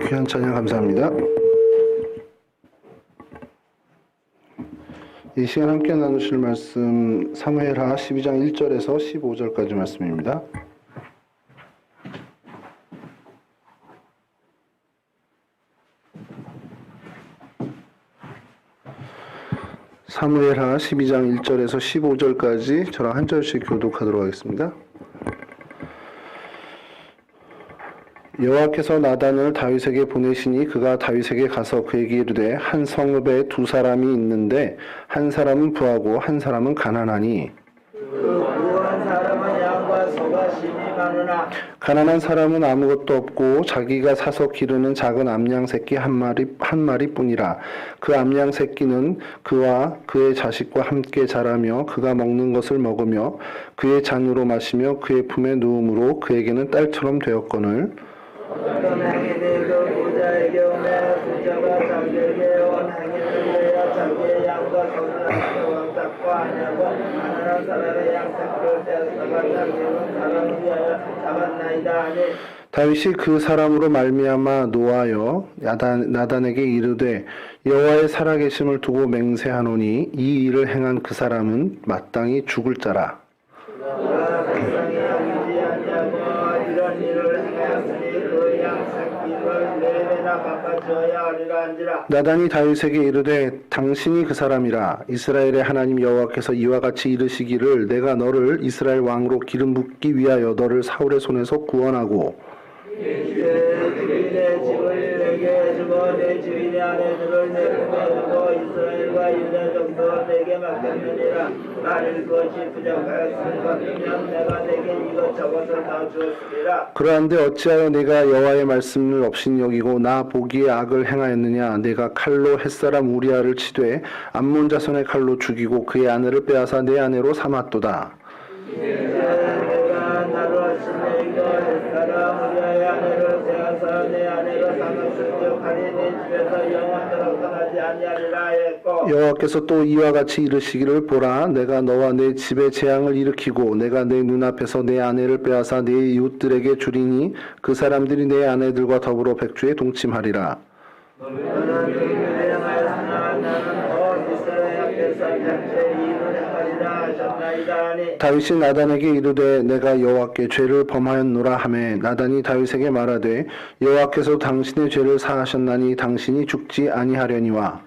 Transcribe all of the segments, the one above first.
귀한 찬양 감사합니다. 이 시간 함께 나누실 말씀 사무엘하 12장 1절에서 15절까지 말씀입니다. 사무엘하 12장 1절에서 15절까지 저랑 한 절씩 교독하도록 하겠습니다. 여호와께서 나단을 다윗에게 보내시니 그가 다윗에게 가서 그에게 이르되 한 성읍에 두 사람이 있는데 한 사람은 부하고 한 사람은 가난하니 가난한 사람은 아무것도 없고 자기가 사서 기르는 작은 암양 새끼 한 마리뿐이라. 그 암양 새끼는 그와 그의 자식과 함께 자라며 그가 먹는 것을 먹으며 그의 잔으로 마시며 그의 품에 누움으로 그에게는 딸처럼 되었거늘 다윗이 그 사람으로 말미암아 노하여 나단에게 이르되 여호와의 살아계심을 두고 맹세하노니 이 일을 행한 그 사람은 마땅히 죽을 자라. 나단이 다윗에게 이르되 당신이 그 사람이라. 이스라엘의 하나님 여호와께서 이와 같이 이르시기를 내가 너를 이스라엘 왕으로 기름 붓기 위하여 너를 사울의 손에서 구원하고 그러한데 어찌하여 내가 여호와의 말씀을 업신여기고 나 보기에 악을 행하였느냐. 내가 칼로 햇사람 우리아를 치되 암몬 자손의 칼로 죽이고 그의 아내를 빼앗아 내 아내로 삼았도다. 여호와께서 또 이와 같이 이르시기를 보라 내가 너와 내 집에 재앙을 일으키고 내가 내 눈앞에서 내 아내를 빼앗아 내 이웃들에게 주리니 그 사람들이 내 아내들과 더불어 백주에 동침하리라. 다윗이 나단에게 이르되 내가 여호와께 죄를 범하였노라 하매 나단이 다윗에게 말하되 여호와께서 당신의 죄를 사하셨나니 당신이 죽지 아니하려니와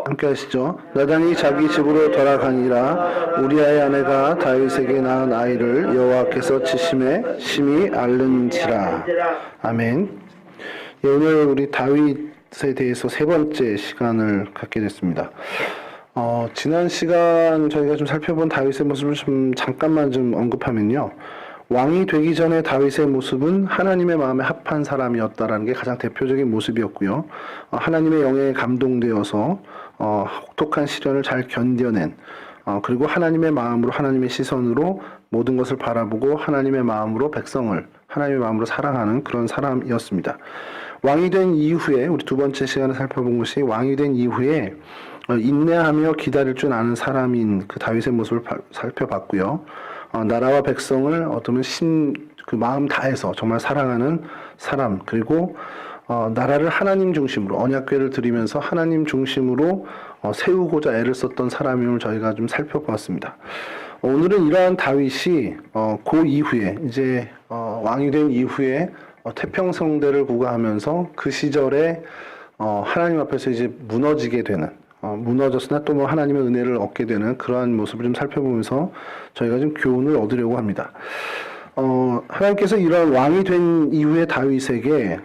함께 하시죠. 나단이 자기 집으로 돌아가니라. 우리아의 아내가 다윗에게 낳은 아이를 여호와께서 치심에 심히 앓는지라. 아멘. 예, 오늘 우리 다윗에 대해서 세 번째 시간을 갖게 됐습니다. 지난 시간 저희가 좀 살펴본 다윗의 모습을 좀 잠깐만 좀 언급하면요. 왕이 되기 전에 다윗의 모습은 하나님의 마음에 합한 사람이었다라는 게 가장 대표적인 모습이었고요. 하나님의 영에 감동되어서 혹독한 시련을 잘 견뎌낸 그리고 하나님의 마음으로 하나님의 시선으로 모든 것을 바라보고 하나님의 마음으로 백성을 하나님의 마음으로 사랑하는 그런 사람이었습니다. 왕이 된 이후에 우리 두 번째 시간에 살펴본 것이 왕이 된 이후에 인내하며 기다릴 줄 아는 사람인 그 다윗의 모습을 살펴봤고요. 나라와 백성을 어쩌면 그 마음 다해서 정말 사랑하는 사람, 그리고 나라를 하나님 중심으로 언약궤를 드리면서 하나님 중심으로 세우고자 애를 썼던 사람임을 저희가 좀 살펴보았습니다. 오늘은 이러한 다윗이 그 이후에 이제 왕이 된 이후에 태평성대를 구가하면서 그 시절에 하나님 앞에서 이제 무너지게 되는 무너졌으나 또 뭐 하나님의 은혜를 얻게 되는 그러한 모습을 좀 살펴보면서 저희가 좀 교훈을 얻으려고 합니다. 하나님께서 이런 왕이 된 이후에 다윗에게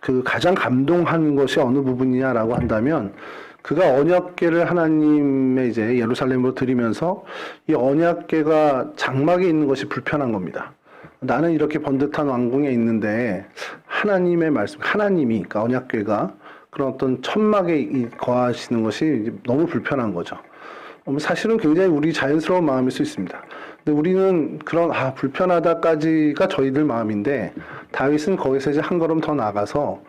그 가장 감동한 것이 어느 부분이냐라고 한다면 그가 언약궤를 하나님의 이제 예루살렘으로 드리면서 이 언약궤가 장막에 있는 것이 불편한 겁니다. 나는 이렇게 번듯한 왕궁에 있는데 하나님의 말씀, 하나님이 그러니까 언약궤가 그런 어떤 천막에 거하시는 것이 너무 불편한 거죠. 사실은 굉장히 우리 자연스러운 마음일 수 있습니다. 근데 우리는 그런 불편하다까지가 저희들 마음인데 다윗은 거기서 이제 한 걸음 더 나가서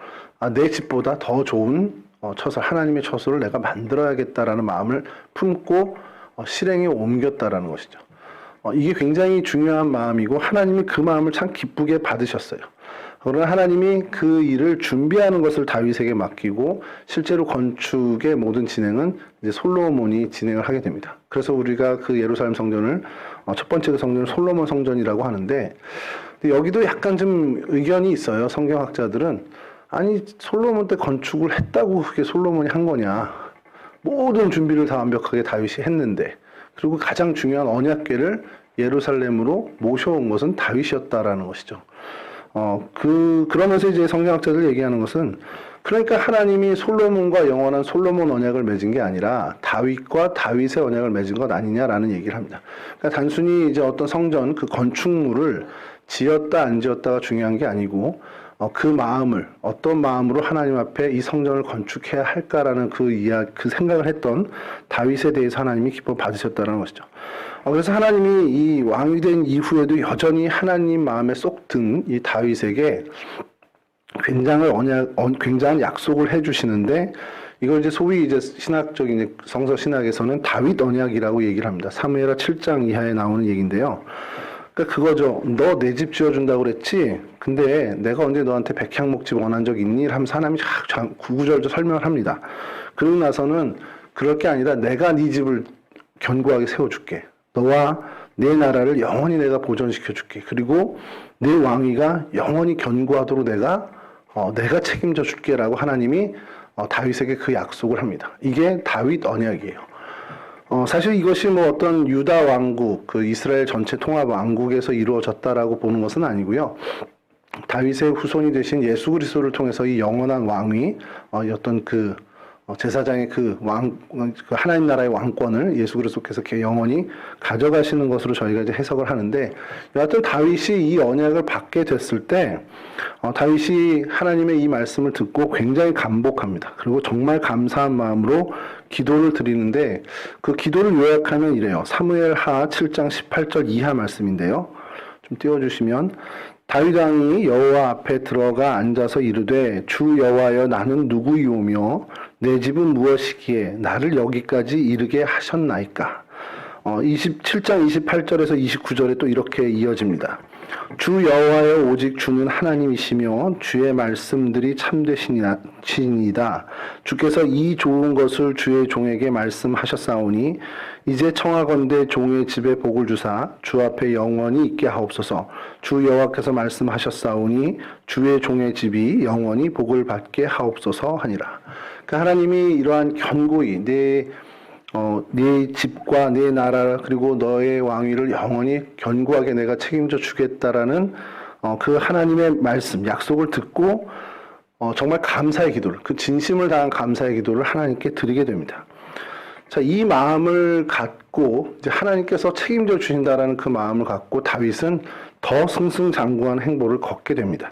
내 집보다 더 좋은 처소, 하나님의 처소를 내가 만들어야겠다라는 마음을 품고 실행에 옮겼다라는 것이죠. 이게 굉장히 중요한 마음이고 하나님이 그 마음을 참 기쁘게 받으셨어요. 그러나 하나님이 그 일을 준비하는 것을 다윗에게 맡기고 실제로 건축의 모든 진행은 이제 솔로몬이 진행을 하게 됩니다. 그래서 우리가 그 예루살렘 성전을 첫 번째 그 성전을 솔로몬 성전이라고 하는데 여기도 약간 좀 의견이 있어요. 성경학자들은 아니 솔로몬 때 건축을 했다고 그게 솔로몬이 한 거냐. 모든 준비를 다 완벽하게 다윗이 했는데 그리고 가장 중요한 언약궤를 예루살렘으로 모셔온 것은 다윗이었다라는 것이죠. 그러면서 이제 성경학자들 얘기하는 것은 그러니까 하나님이 솔로몬과 영원한 솔로몬 언약을 맺은 게 아니라 다윗과 다윗의 언약을 맺은 것 아니냐라는 얘기를 합니다. 그러니까 단순히 이제 어떤 성전 그 건축물을 지었다 안 지었다가 중요한 게 아니고 그 마음을 어떤 마음으로 하나님 앞에 이 성전을 건축해야 할까라는 그 생각을 했던 다윗에 대해서 하나님이 기뻐 받으셨다는 것이죠. 그래서 하나님이 이 왕이 된 이후에도 여전히 하나님 마음에 쏙 든 이 다윗에게 굉장한 약속을 해주시는데 이걸 이제 소위 이제 신학적인 성서 신학에서는 다윗 언약이라고 얘기를 합니다. 사무엘하 7장 이하에 나오는 얘기인데요. 그러니까 그거죠. 너 내 집 지어준다고 그랬지? 근데 내가 언제 너한테 백향목집 원한 적 있니? 하면서 하나님이 구구절절 설명을 합니다. 그러고 나서는 그럴 게 아니라 내가 네 집을 견고하게 세워줄게. 너와 내 나라를 영원히 내가 보존시켜줄게. 그리고 내 왕위가 영원히 견고하도록 내가 책임져 줄게라고 하나님이 다윗에게 그 약속을 합니다. 이게 다윗 언약이에요. 사실 이것이 뭐 어떤 유다 왕국, 그 이스라엘 전체 통합 왕국에서 이루어졌다라고 보는 것은 아니고요. 다윗의 후손이 되신 예수 그리스도를 통해서 이 영원한 왕위, 어떤 그 제사장의 그 하나님 나라의 왕권을 예수 그리스도께서 영원히 가져가시는 것으로 저희가 이제 해석을 하는데, 여하튼 다윗이 이 언약을 받게 됐을 때, 다윗이 하나님의 이 말씀을 듣고 굉장히 감복합니다. 그리고 정말 감사한 마음으로 기도를 드리는데, 그 기도를 요약하면 이래요. 사무엘하 7장 18절 이하 말씀인데요. 좀 띄워주시면, 다윗 왕이 여호와 앞에 들어가 앉아서 이르되 주 여호와여 나는 누구이오며 내 집은 무엇이기에 나를 여기까지 이르게 하셨나이까. 27장 28절에서 29절에 또 이렇게 이어집니다. 주 여호와여 오직 주는 하나님이시며 주의 말씀들이 참되시니이다. 주께서 이 좋은 것을 주의 종에게 말씀하셨사오니 이제 청하건대 종의 집에 복을 주사 주 앞에 영원히 있게 하옵소서. 주 여호와께서 말씀하셨사오니 주의 종의 집이 영원히 복을 받게 하옵소서 하니라. 그러니까 하나님이 이러한 견고히 네 집과 네 나라 그리고 너의 왕위를 영원히 견고하게 내가 책임져 주겠다라는 그 하나님의 말씀, 약속을 듣고 정말 감사의 기도를, 그 진심을 다한 감사의 기도를 하나님께 드리게 됩니다. 자, 이 마음을 갖고 이제 하나님께서 책임져 주신다라는 그 마음을 갖고 다윗은 더 승승장구한 행보를 걷게 됩니다.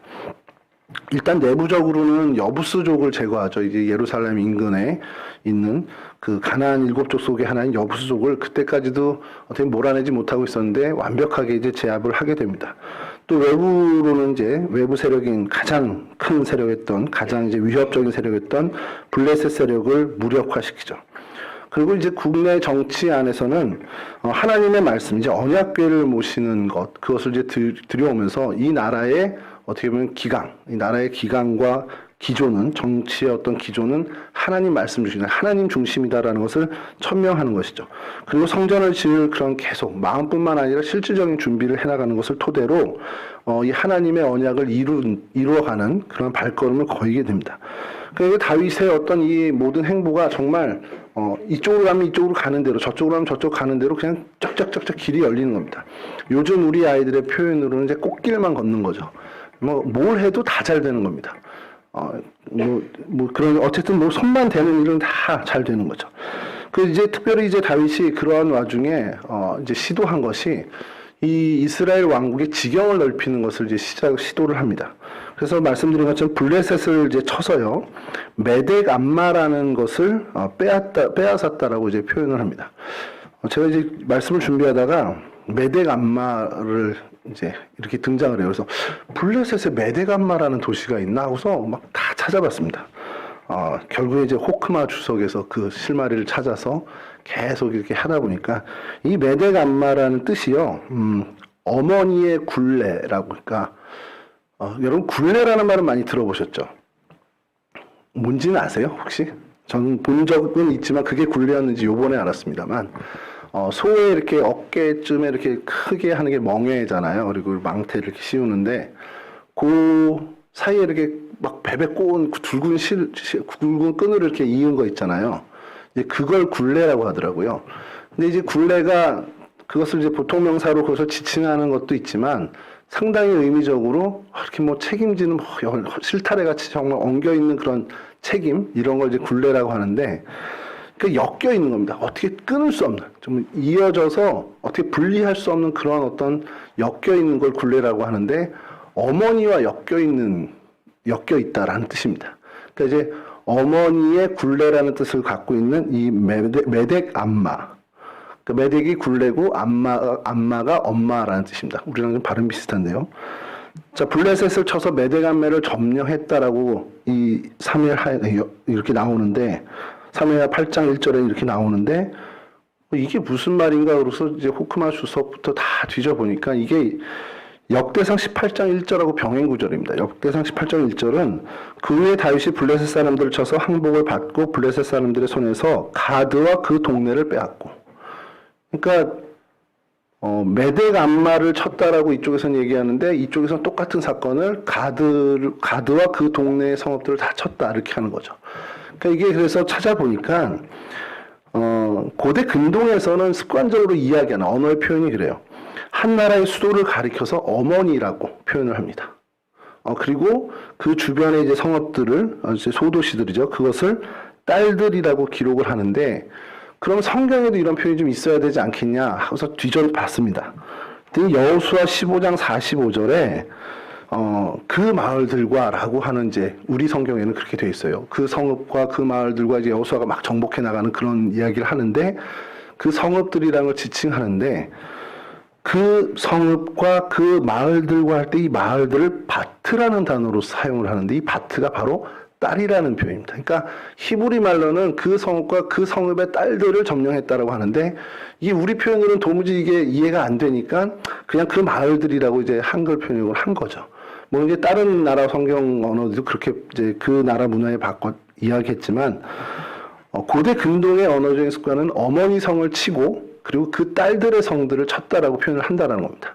일단 내부적으로는 여부스족을 제거하죠. 이제 예루살렘 인근에 있는 그 가나안 7족 속의 하나인 여부스족을 그때까지도 어떻게 몰아내지 못하고 있었는데 완벽하게 이제 제압을 하게 됩니다. 또 외부로는 이제 외부 세력인 가장 큰 세력이었던 가장 이제 위협적인 세력이었던 블레셋 세력을 무력화시키죠. 그리고 이제 국내 정치 안에서는 하나님의 말씀, 이제 언약궤를 모시는 것, 그것을 이제 들여오면서 이 나라의 어떻게 보면 이 나라의 기강과 기조는, 정치의 어떤 기조는 하나님 말씀 중심이다, 하나님 중심이다라는 것을 천명하는 것이죠. 그리고 성전을 지을 그런 계속 마음뿐만 아니라 실질적인 준비를 해나가는 것을 토대로 이 하나님의 언약을 이루어가는 그런 발걸음을 거이게 됩니다. 그러니까 다윗의 어떤 이 모든 행보가 정말 이쪽으로 가면 이쪽으로 가는 대로, 저쪽으로 가면 저쪽 가는 대로 그냥 쩍쩍쩍쩍 길이 열리는 겁니다. 요즘 우리 아이들의 표현으로는 이제 꽃길만 걷는 거죠. 뭘 해도 다 잘 되는 겁니다. 그런, 어쨌든 손만 대는 일은 다 잘 되는 거죠. 이제 특별히 이제 다윗이 그러한 와중에, 이제 시도한 것이 이 이스라엘 왕국의 지경을 넓히는 것을 이제 시도를 합니다. 그래서 말씀드린 것처럼 블레셋을 이제 쳐서요, 메덱 암마라는 것을 빼앗았다라고 이제 표현을 합니다. 제가 이제 말씀을 준비하다가 메덱 암마를 이제 이렇게 등장을 해요. 그래서 블레셋에 메덱 암마라는 도시가 있나 하고서 막 다 찾아봤습니다. 결국에 이제 호크마 주석에서 그 실마리를 찾아서 계속 이렇게 하다 보니까 이 메덱암마라는 뜻이요, 어머니의 굴레라고. 그러니까 여러분 굴레라는 말은 많이 들어보셨죠? 뭔지는 아세요 혹시? 저는 본 적은 있지만 그게 굴레였는지 요번에 알았습니다만, 소의 이렇게 어깨쯤에 이렇게 크게 하는 게 멍에잖아요. 그리고 망태를 이렇게 씌우는데 그 사이에 이렇게 막 베베 꼬은 굵은 끈으로 이렇게 이은 거 있잖아요. 이제 그걸 굴레라고 하더라고요. 근데 이제 굴레가 그것을 이제 보통 명사로 그것을 지칭하는 것도 있지만 상당히 의미적으로 이렇게 뭐 책임지는 실타래 같이 정말 엉겨 있는 그런 책임, 이런 걸 이제 굴레라고 하는데, 그 엮여 있는 겁니다. 어떻게 끊을 수 없는, 좀 이어져서 어떻게 분리할 수 없는 그런 어떤 엮여 있는 걸 굴레라고 하는데, 어머니와 엮여 있다라는 뜻입니다. 그러니까 이제 어머니의 굴레라는 뜻을 갖고 있는 이 메덱암마. 그 메덱이 굴레고 암마가 엄마라는 뜻입니다. 우리랑 좀 발음 비슷한데요. 자, 블레셋을 쳐서 메덱암마를 점령했다라고 이 사무엘 이렇게 나오는데, 사무엘 8장 1절에 이렇게 나오는데, 이게 무슨 말인가 그래서 이제 호크마 주석부터 다 뒤져보니까 이게 역대상 18장 1절하고 병행 구절입니다. 역대상 18장 1절은 그 후에 다윗이 블레셋 사람들을 쳐서 항복을 받고 블레셋 사람들의 손에서 가드와 그 동네를 빼앗고. 그러니까 메덱암마를 쳤다라고 이쪽에서는 얘기하는데 이쪽에서는 똑같은 사건을 가드와 그 동네의 성읍들을 다 쳤다 이렇게 하는 거죠. 그러니까 이게 그래서 찾아보니까 고대 근동에서는 습관적으로 이야기하는 언어의 표현이 그래요. 한 나라의 수도를 가리켜서 어머니라고 표현을 합니다. 그리고 그 주변의 이제 성읍들을, 이제 소도시들이죠. 그것을 딸들이라고 기록을 하는데, 그럼 성경에도 이런 표현이 좀 있어야 되지 않겠냐 하고서 뒤져봤습니다. 여호수아 15장 45절에 그 마을들과 라고 하는 이제 우리 성경에는 그렇게 되어 있어요. 그 성읍과 그 마을들과 이제 여호수아가 막 정복해 나가는 그런 이야기를 하는데, 그 성읍들이라는 걸 지칭하는데, 그 성읍과 그 마을들과 할 때 이 마을들을 바트라는 단어로 사용을 하는데, 이 바트가 바로 딸이라는 표현입니다. 그러니까 히브리 말로는 그 성읍과 그 성읍의 딸들을 점령했다라고 하는데, 이 우리 표현으로는 도무지 이게 이해가 안 되니까 그냥 그 마을들이라고 이제 한글 표현을 한 거죠. 뭐 이제 다른 나라 성경 언어도 그렇게 이제 그 나라 문화에 바꿔 이야기했지만, 고대 근동의 언어적인 습관은 어머니 성을 치고 그리고 그 딸들의 성들을 쳤다라고 표현을 한다라는 겁니다.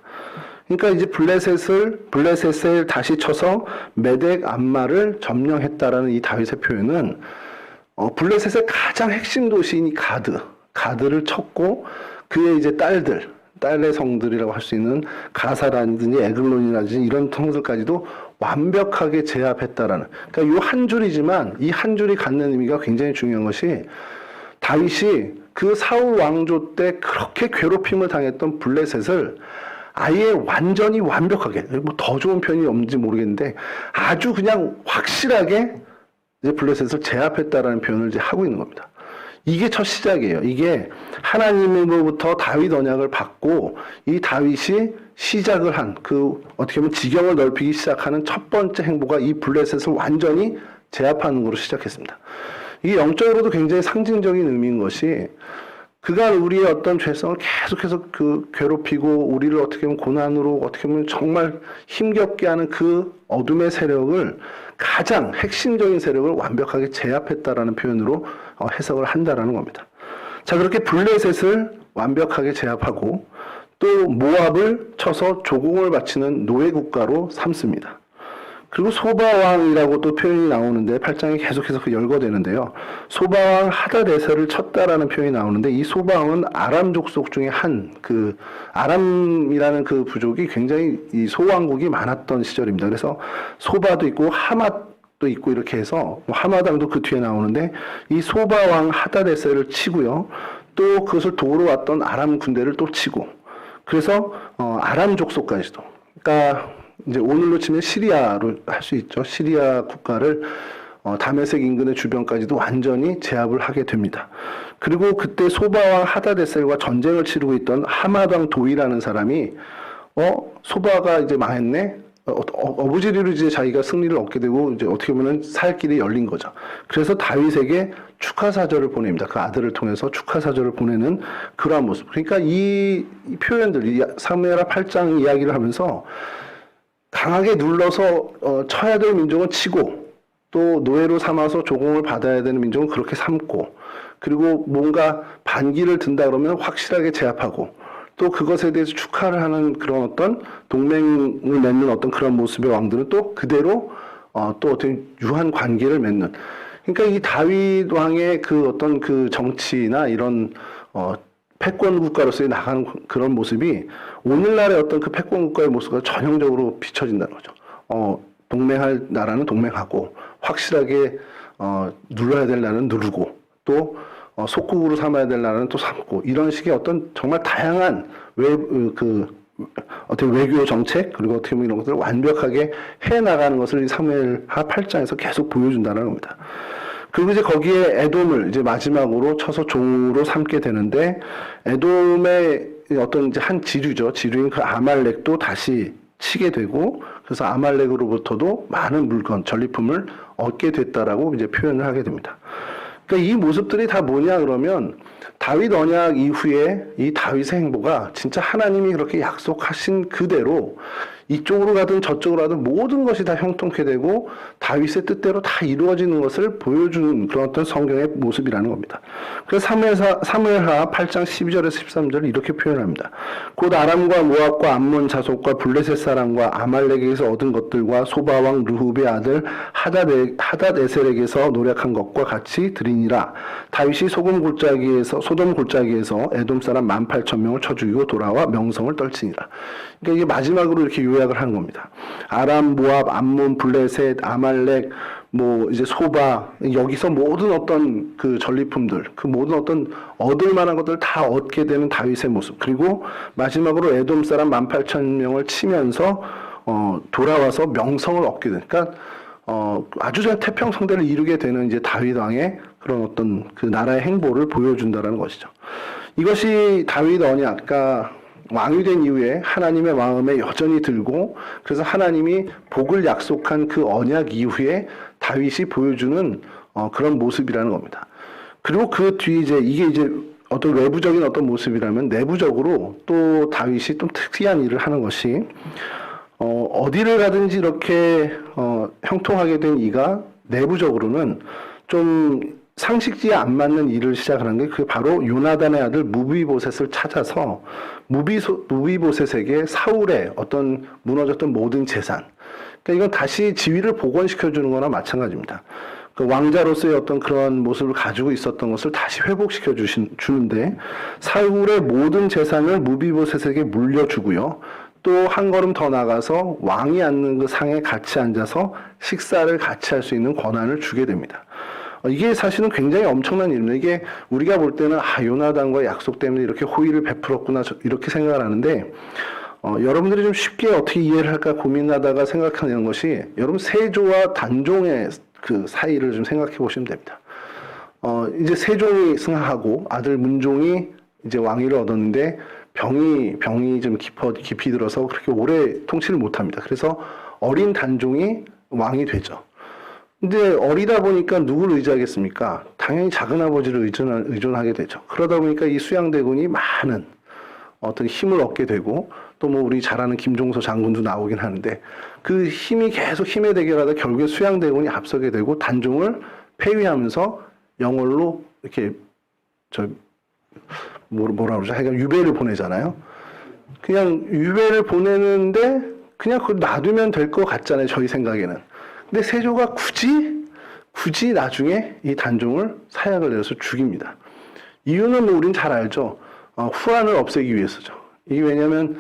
그러니까 이제 블레셋을 다시 쳐서 메덱암마를 점령했다라는 이 다윗의 표현은 블레셋의 가장 핵심 도시인 이 가드를 쳤고 그의 이제 딸의 성들이라고 할 수 있는 가사라든지 에글론이라든지 이런 성들까지도 완벽하게 제압했다라는. 그러니까 이 한 줄이지만 이 한 줄이 갖는 의미가 굉장히 중요한 것이, 다윗이 그 사울 왕조 때 그렇게 괴롭힘을 당했던 블레셋을 아예 완전히 완벽하게, 뭐 더 좋은 표현이 없는지 모르겠는데 아주 그냥 확실하게 이제 블레셋을 제압했다라는 표현을 이제 하고 있는 겁니다. 이게 첫 시작이에요. 이게 하나님으로부터 다윗 언약을 받고 이 다윗이 시작을 한 그 어떻게 보면 지경을 넓히기 시작하는 첫 번째 행보가 이 블레셋을 완전히 제압하는 것으로 시작했습니다. 이게 영적으로도 굉장히 상징적인 의미인 것이, 그간 우리의 어떤 죄성을 계속해서 괴롭히고 우리를 어떻게 보면 고난으로 어떻게 보면 정말 힘겹게 하는 그 어둠의 세력을, 가장 핵심적인 세력을 완벽하게 제압했다라는 표현으로 해석을 한다라는 겁니다. 자, 그렇게 블레셋을 완벽하게 제압하고 또 모압을 쳐서 조공을 바치는 노예 국가로 삼습니다. 그리고 소바왕이라고 또 표현이 나오는데 8장에 계속해서 열거되는데요. 소바왕 하다데셀을 쳤다라는 표현이 나오는데, 이 소바왕은 아람 족속 중에 아람이라는 그 부족이 굉장히 이 소왕국이 많았던 시절입니다. 그래서 소바도 있고 하맛도 있고 이렇게 해서 하마당도 그 뒤에 나오는데, 이 소바왕 하다데셀을 치고요. 또 그것을 도우러 왔던 아람 군대를 또 치고, 그래서 아람 족속까지도, 그러니까 이제 오늘로 치면 시리아로 할 수 있죠. 시리아 국가를 다메섹 인근의 주변까지도 완전히 제압을 하게 됩니다. 그리고 그때 소바왕 하다데셀과 전쟁을 치르고 있던 하맛왕 도이라는 사람이 소바가 이제 망했네, 어부지리로 이제 자기가 승리를 얻게 되고 이제 어떻게 보면 살 길이 열린 거죠. 그래서 다윗에게 축하 사절을 보냅니다. 그 아들을 통해서 축하 사절을 보내는 그러한 모습. 그러니까 이 표현들, 이 사무엘하 8장 이야기를 하면서 강하게 눌러서 쳐야 될 민족은 치고 또 노예로 삼아서 조공을 받아야 되는 민족은 그렇게 삼고 그리고 뭔가 반기를 든다 그러면 확실하게 제압하고 또 그것에 대해서 축하를 하는 그런 어떤 동맹을 맺는 어떤 그런 모습의 왕들은 또 그대로 또 어떤 유한 관계를 맺는. 그러니까 이 다윗 왕의 그 어떤 그 정치나 이런 패권 국가로서의 나가는 그런 모습이 오늘날의 어떤 그 패권 국가의 모습과 전형적으로 비춰진다는 거죠. 동맹할 나라는 동맹하고 확실하게 눌러야 될 나라는 누르고 또 속국으로 삼아야 될 나라는 또 삼고 이런 식의 어떤 정말 다양한 어떻게 외교 정책 그리고 어떻게 보면 이런 것들을 완벽하게 해 나가는 것을 이 사무엘하 8장에서 계속 보여준다는 겁니다. 그리고 이제 거기에 에돔을 이제 마지막으로 쳐서 종으로 삼게 되는데 에돔의 어떤 이제 한 지류죠. 지류인 그 아말렉도 다시 치게 되고 그래서 아말렉으로부터도 많은 물건, 전리품을 얻게 됐다라고 이제 표현을 하게 됩니다. 그러니까 이 모습들이 다 뭐냐 그러면 다윗 언약 이후에 이 다윗의 행보가 진짜 하나님이 그렇게 약속하신 그대로 이쪽으로 가든 저쪽으로 가든 모든 것이 다 형통케 되고 다윗의 뜻대로 다 이루어지는 것을 보여주는 그런 어떤 성경의 모습이라는 겁니다. 그래서 사무엘하 8장 12절에서 13절을 이렇게 표현합니다. 곧 아람과 모압과 암몬 자손과 블레셋 사람과 아말렉에게서 얻은 것들과 소바왕 르굽의 아들 하닷에셀에게서 노력한 것과 같이 드리니라. 다윗이 소돔 골짜기에서 에돔 사람 18,000명을 쳐 죽이고 돌아와 명성을 떨치니라. 그러니까 이게 마지막으로 이렇게 요약을 하는 겁니다. 아람, 모압, 암몬, 블레셋, 아말렉, 이제 소바, 여기서 모든 어떤 그 전리품들, 그 모든 어떤 얻을 만한 것들을 다 얻게 되는 다윗의 모습. 그리고 마지막으로 에돔 사람 18,000명을 치면서, 돌아와서 명성을 얻게 되는. 그러니까, 아주 전 태평성대를 이루게 되는 이제 다윗 왕의 그런 어떤 그 나라의 행보를 보여준다라는 것이죠. 이것이 다윗 언약, 그러니까 왕이 된 이후에 하나님의 마음에 여전히 들고 그래서 하나님이 복을 약속한 그 언약 이후에 다윗이 보여주는 그런 모습이라는 겁니다. 그리고 그 뒤에 이게 어떤 외부적인 어떤 모습이라면 내부적으로 또 다윗이 좀 특이한 일을 하는 것이 어디를 가든지 이렇게 형통하게 된 이가 내부적으로는 좀 상식지에 안 맞는 일을 시작하는 게 그게 바로 요나단의 아들 무비보셋을 찾아서 무비보셋에게 사울의 어떤 무너졌던 모든 재산, 그러니까 이건 다시 지위를 복원시켜 주는 거나 마찬가지입니다. 그 왕자로서의 어떤 그런 모습을 가지고 있었던 것을 다시 회복시켜 주는데 사울의 모든 재산을 무비보셋에게 물려주고요. 또 한 걸음 더 나가서 왕이 앉는 그 상에 같이 앉아서 식사를 같이 할 수 있는 권한을 주게 됩니다. 이게 사실은 굉장히 엄청난 일입니다. 이게 우리가 볼 때는 요나단과의 약속 때문에 이렇게 호의를 베풀었구나 이렇게 생각을 하는데 여러분들이 좀 쉽게 어떻게 이해를 할까 고민하다가 생각하는 것이 여러분 세조와 단종의 그 사이를 좀 생각해 보시면 됩니다. 이제 세종이 승하하고 아들 문종이 이제 왕위를 얻었는데 병이 좀 깊이 들어서 그렇게 오래 통치를 못합니다. 그래서 어린 단종이 왕이 되죠. 근데 어리다 보니까 누구를 의지하겠습니까? 당연히 작은아버지를 의존하게 되죠. 그러다 보니까 이 수양대군이 많은 어떤 힘을 얻게 되고 또 우리 잘 아는 김종서 장군도 나오긴 하는데 그 힘이 계속 힘의 대결하다 결국에 수양대군이 앞서게 되고 단종을 폐위하면서 영월로 이렇게 뭐라 그러죠? 하여간 유배를 보내잖아요. 그냥 유배를 보내는데 그냥 그걸 놔두면 될 것 같잖아요. 저희 생각에는. 근데 세조가 굳이 나중에 이 단종을 사약을 내려서 죽입니다. 이유는 우린 잘 알죠. 후한을 없애기 위해서죠. 이게 왜냐면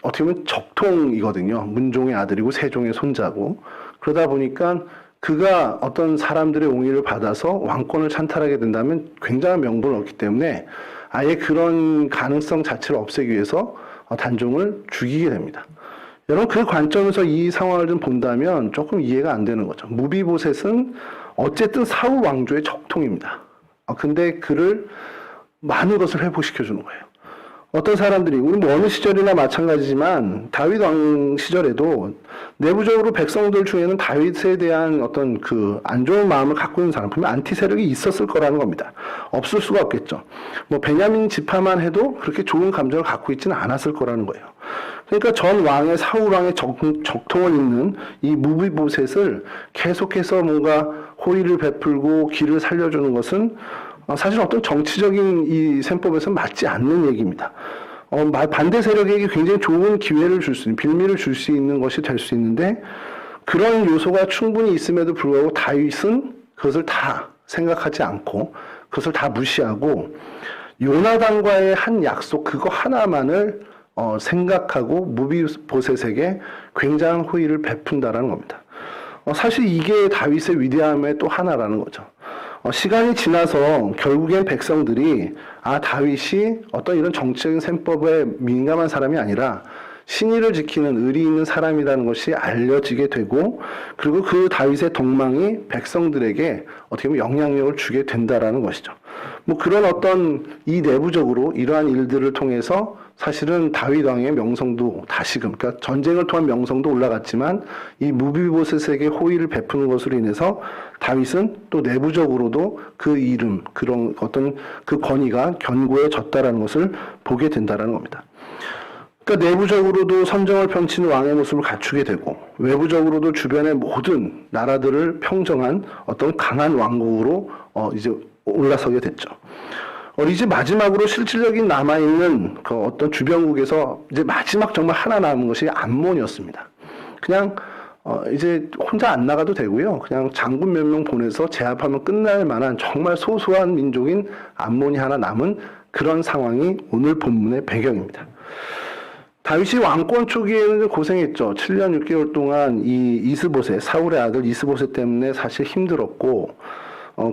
어떻게 보면 적통이거든요. 문종의 아들이고 세종의 손자고 그러다 보니까 그가 어떤 사람들의 옹의를 받아서 왕권을 찬탈하게 된다면 굉장한 명분을 얻기 때문에 아예 그런 가능성 자체를 없애기 위해서 단종을 죽이게 됩니다. 여러분 그 관점에서 이 상황을 좀 본다면 조금 이해가 안 되는 거죠. 무비보셋은 어쨌든 사울 왕조의 적통입니다. 근데 그를 많은 것을 회복시켜 주는 거예요. 어떤 사람들이 우리 뭐 어느 시절이나 마찬가지지만 다윗 왕 시절에도 내부적으로 백성들 중에는 다윗에 대한 어떤 그 안 좋은 마음을 갖고 있는 사람, 그러면 안티 세력이 있었을 거라는 겁니다. 없을 수가 없겠죠. 뭐 베냐민 지파만 해도 그렇게 좋은 감정을 갖고 있지는 않았을 거라는 거예요. 그러니까 전 왕의 사울 왕의 적통을 잇는 이 무비보셋을 계속해서 뭔가 호의를 베풀고 길을 살려주는 것은 사실 어떤 정치적인 이 셈법에서는 맞지 않는 얘기입니다. 반대 세력에게 굉장히 좋은 기회를 줄 수 있는, 빌미를 줄 수 있는 것이 될 수 있는데 그런 요소가 충분히 있음에도 불구하고 다윗은 그것을 다 생각하지 않고 그것을 다 무시하고 요나단과의 한 약속 그거 하나만을 생각하고 무비보셋에게 굉장한 호의를 베푼다라는 겁니다. 사실 이게 다윗의 위대함의 또 하나라는 거죠. 시간이 지나서 결국엔 백성들이 다윗이 어떤 이런 정치적인 셈법에 민감한 사람이 아니라 신의를 지키는 의리 있는 사람이라는 것이 알려지게 되고 그리고 그 다윗의 덕망이 백성들에게 어떻게 보면 영향력을 주게 된다라는 것이죠. 뭐 그런 어떤 이 내부적으로 이러한 일들을 통해서 사실은 다윗 왕의 명성도 다시금 그러니까 전쟁을 통한 명성도 올라갔지만 이 무비보셋에게 호의를 베푸는 것으로 인해서 다윗은 또 내부적으로도 그 이름 그런 어떤 그 권위가 견고해졌다라는 것을 보게 된다라는 겁니다. 그러니까 내부적으로도 선정을 펼치는 왕의 모습을 갖추게 되고 외부적으로도 주변의 모든 나라들을 평정한 어떤 강한 왕국으로 이제 올라서게 됐죠. 이제 마지막으로 실질적인 남아있는 그 어떤 주변국에서 이제 마지막 정말 하나 남은 것이 암몬이었습니다. 그냥 이제 혼자 안 나가도 되고요. 그냥 장군 몇 명 보내서 제압하면 끝날 만한 정말 소소한 민족인 암몬이 하나 남은 그런 상황이 오늘 본문의 배경입니다. 다윗이 왕권 초기에는 고생했죠. 7년 6개월 동안 이 이스보셋, 사울의 아들 이스보셋 때문에 사실 힘들었고,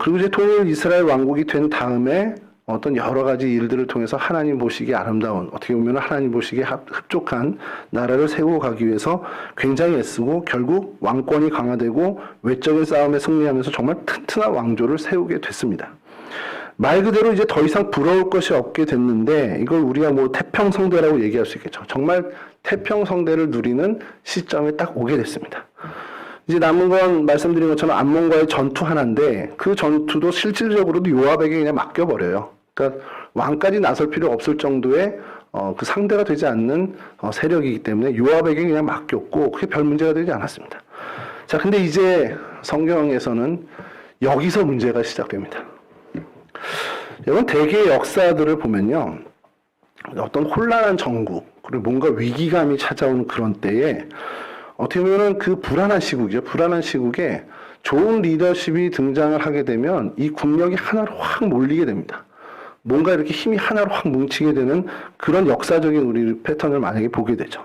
그리고 이제 통일 이스라엘 왕국이 된 다음에 어떤 여러 가지 일들을 통해서 하나님 보시기에 아름다운, 어떻게 보면 하나님 보시기에 흡족한 나라를 세우고 가기 위해서 굉장히 애쓰고 결국 왕권이 강화되고 외적인 싸움에 승리하면서 정말 튼튼한 왕조를 세우게 됐습니다. 말 그대로 이제 더 이상 부러울 것이 없게 됐는데 이걸 우리가 뭐 태평성대라고 얘기할 수 있겠죠. 정말 태평성대를 누리는 시점에 딱 오게 됐습니다. 이제 남은 건 말씀드린 것처럼 암몬과의 전투 하나인데 그 전투도 실질적으로도 요압에게 그냥 맡겨버려요. 그러니까 왕까지 나설 필요 없을 정도의 그 상대가 되지 않는 세력이기 때문에 요압에게 그냥 맡겼고 그게 별 문제가 되지 않았습니다. 자, 근데 이제 성경에서는 여기서 문제가 시작됩니다. 여러분 대개의 역사들을 보면요. 어떤 혼란한 정국 그리고 뭔가 위기감이 찾아오는 그런 때에 어떻게 보면 그 불안한 시국이죠. 불안한 시국에 좋은 리더십이 등장을 하게 되면 이 국력이 하나로 확 몰리게 됩니다. 뭔가 이렇게 힘이 하나로 확 뭉치게 되는 그런 역사적인 우리 패턴을 만약에 보게 되죠.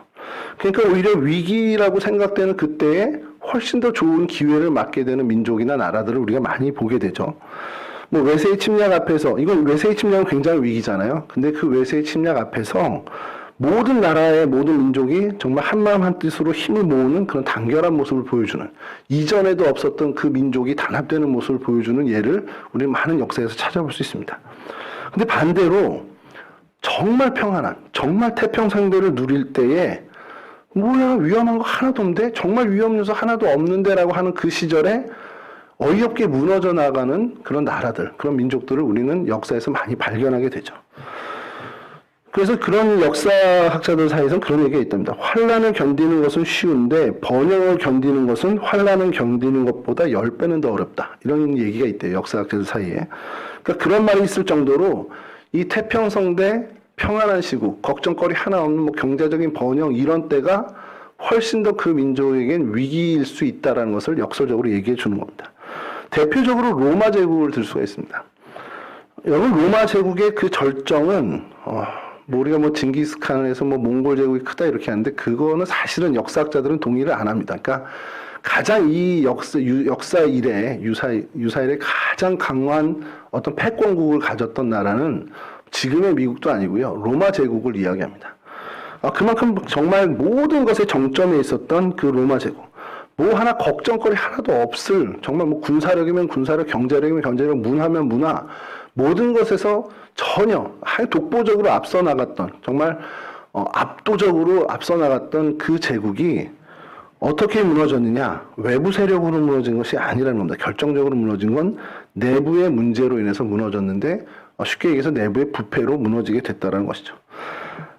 그러니까 오히려 위기라고 생각되는 그때에 훨씬 더 좋은 기회를 맞게 되는 민족이나 나라들을 우리가 많이 보게 되죠. 뭐 외세의 침략 앞에서 이건 외세의 침략은 굉장히 위기잖아요. 근데 그 외세의 침략 앞에서 모든 나라의 모든 민족이 정말 한마음 한뜻으로 힘을 모으는 그런 단결한 모습을 보여주는 이전에도 없었던 그 민족이 단합되는 모습을 보여주는 예를 우리는 많은 역사에서 찾아볼 수 있습니다. 근데 반대로 정말 평안한 정말 태평성대를 누릴 때에 뭐야 위험한 거 하나도 없는데 정말 위험 요소 하나도 없는데라고 하는 그 시절에 어이없게 무너져 나가는 그런 나라들, 그런 민족들을 우리는 역사에서 많이 발견하게 되죠. 그래서 그런 역사학자들 사이에서는 그런 얘기가 있답니다. 환란을 견디는 것은 쉬운데 번영을 견디는 것은 환란을 견디는 것보다 10배는 더 어렵다. 이런 얘기가 있대요. 역사학자들 사이에. 그러니까 그런 말이 있을 정도로 이 태평성대 평안한 시국, 걱정거리 하나 없는 뭐 경제적인 번영 이런 때가 훨씬 더 그 민족에겐 위기일 수 있다는 것을 역설적으로 얘기해 주는 겁니다. 대표적으로 로마 제국을 들 수가 있습니다. 여러분 로마 제국의 그 절정은 뭐 우리가 뭐 징기스칸에서 뭐 몽골 제국이 크다 이렇게 하는데 그거는 사실은 역사학자들은 동의를 안 합니다. 그러니까 가장 이 역사 이래 유사 이래 가장 강한 어떤 패권국을 가졌던 나라는 지금의 미국도 아니고요. 로마 제국을 이야기합니다. 그만큼 정말 모든 것의 정점에 있었던 그 로마 제국. 뭐 하나 걱정거리 하나도 없을 정말 뭐 군사력이면 군사력, 경제력이면 경제력, 문화면 문화 모든 것에서 전혀 독보적으로 앞서 나갔던, 정말 압도적으로 앞서 나갔던 그 제국이 어떻게 무너졌느냐? 외부 세력으로 무너진 것이 아니라는 겁니다. 결정적으로 무너진 건 내부의 문제로 인해서 무너졌는데, 쉽게 얘기해서 내부의 부패로 무너지게 됐다는 것이죠.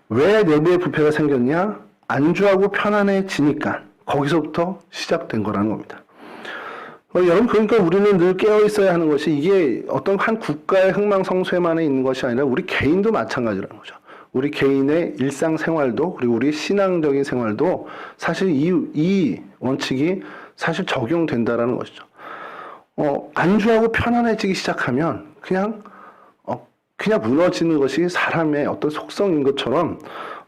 왜 내부의 부패가 생겼냐? 안주하고 편안해지니까 거기서부터 시작된 거라는 겁니다. 여러분, 그러니까 우리는 늘 깨어 있어야 하는 것이, 이게 어떤 한 국가의 흥망성쇠만에 있는 것이 아니라 우리 개인도 마찬가지라는 거죠. 우리 개인의 일상생활도, 그리고 우리 신앙적인 생활도 사실 이 원칙이 사실 적용된다라는 것이죠. 안주하고 편안해지기 시작하면 그냥 무너지는 것이 사람의 어떤 속성인 것처럼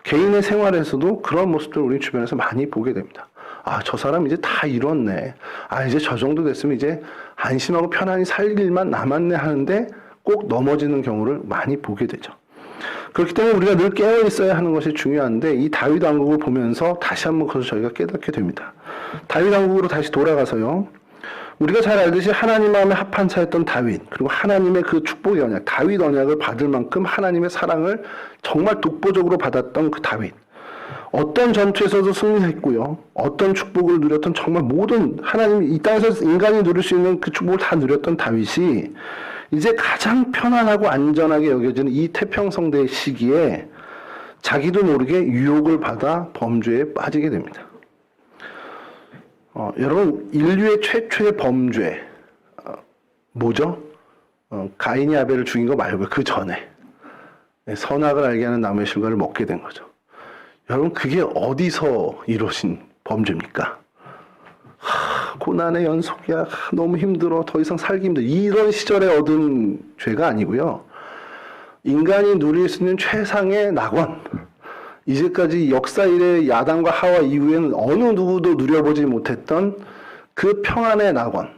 개인의 생활에서도 그런 모습들을 우리 주변에서 많이 보게 됩니다. 아, 저 사람 이제 다 이뤘네. 아, 이제 저 정도 됐으면 이제 안심하고 편안히 살 일만 남았네 하는데 꼭 넘어지는 경우를 많이 보게 되죠. 그렇기 때문에 우리가 늘 깨어 있어야 하는 것이 중요한데, 이 다윗 왕국을 보면서 다시 한번 그것을 저희가 깨닫게 됩니다. 다윗 왕국으로 다시 돌아가서요. 우리가 잘 알듯이 하나님 마음에 합한 자였던 다윗, 그리고 하나님의 그 축복의 언약, 다윗 언약을 받을 만큼 하나님의 사랑을 정말 독보적으로 받았던 그 다윗. 어떤 전투에서도 승리했고요. 어떤 축복을 누렸던, 정말 모든 하나님이 이 땅에서 인간이 누릴 수 있는 그 축복을 다 누렸던 다윗이 이제 가장 편안하고 안전하게 여겨지는 이 태평성대의 시기에 자기도 모르게 유혹을 받아 범죄에 빠지게 됩니다. 여러분, 인류의 최초의 범죄 뭐죠? 가인이 아벨을 죽인 거 말고요. 그 전에 선악을 알게 하는 나무의 실과를 먹게 된 거죠. 여러분, 그게 어디서 이루어진 범죄입니까? 고난의 연속이야. 너무 힘들어. 더 이상 살기 힘들어. 이런 시절에 얻은 죄가 아니고요. 인간이 누릴 수 있는 최상의 낙원. 이제까지 역사 이래 야단과 하와 이후에는 어느 누구도 누려보지 못했던 그 평안의 낙원.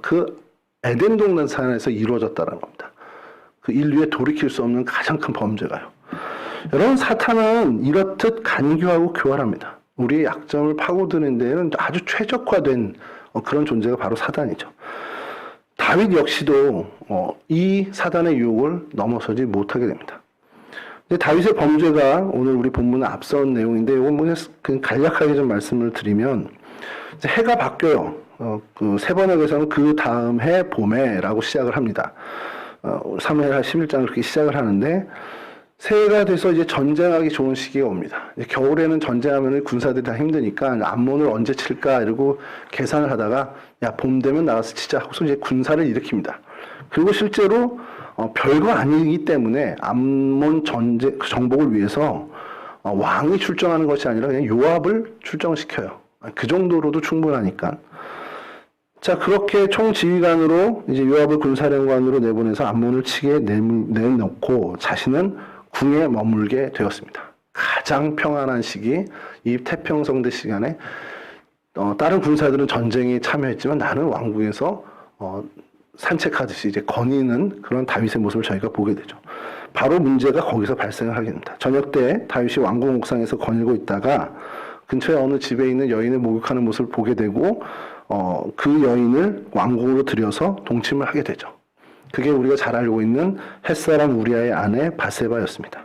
그 에덴 동산에서 이루어졌다는 겁니다. 그 인류에 돌이킬 수 없는 가장 큰 범죄가요. 여러분, 사탄은 이렇듯 간교하고 교활합니다. 우리의 약점을 파고드는 데는 아주 최적화된 그런 존재가 바로 사단이죠. 다윗 역시도 이 사단의 유혹을 넘어서지 못하게 됩니다. 근데 다윗의 범죄가 오늘 우리 본문에 앞선 내용인데, 이건 그냥 간략하게 좀 말씀을 드리면, 이제 해가 바뀌어요. 그 세번역에서는 그 다음 해 봄에라고 시작을 합니다. 사무엘하 11장 그렇게 시작을 하는데, 새해가 돼서 이제 전쟁하기 좋은 시기가 옵니다. 이제 겨울에는 전쟁하면 군사들이 다 힘드니까 암몬을 언제 칠까 이러고 계산을 하다가, 야, 봄 되면 나가서 치자 하고서 이제 군사를 일으킵니다. 그리고 실제로 별거 아니기 때문에 암몬 정복을 위해서 왕이 출정하는 것이 아니라 그냥 요압을 출정시켜요. 그 정도로도 충분하니까. 자, 그렇게 총지휘관으로 이제 요압을 군사령관으로 내보내서 암몬을 치게 내놓고 자신은 궁에 머물게 되었습니다. 가장 평안한 시기, 이 태평성대 시간에 다른 군사들은 전쟁에 참여했지만 나는 왕궁에서 산책하듯이 이제 거니는 그런 다윗의 모습을 저희가 보게 되죠. 바로 문제가 거기서 발생을 하게 됩니다. 저녁 때 다윗이 왕궁 옥상에서 거닐고 있다가 근처에 어느 집에 있는 여인을 목욕하는 모습을 보게 되고 그 여인을 왕궁으로 들여서 동침을 하게 되죠. 그게 우리가 잘 알고 있는 햇사람 우리아의 아내 바세바였습니다.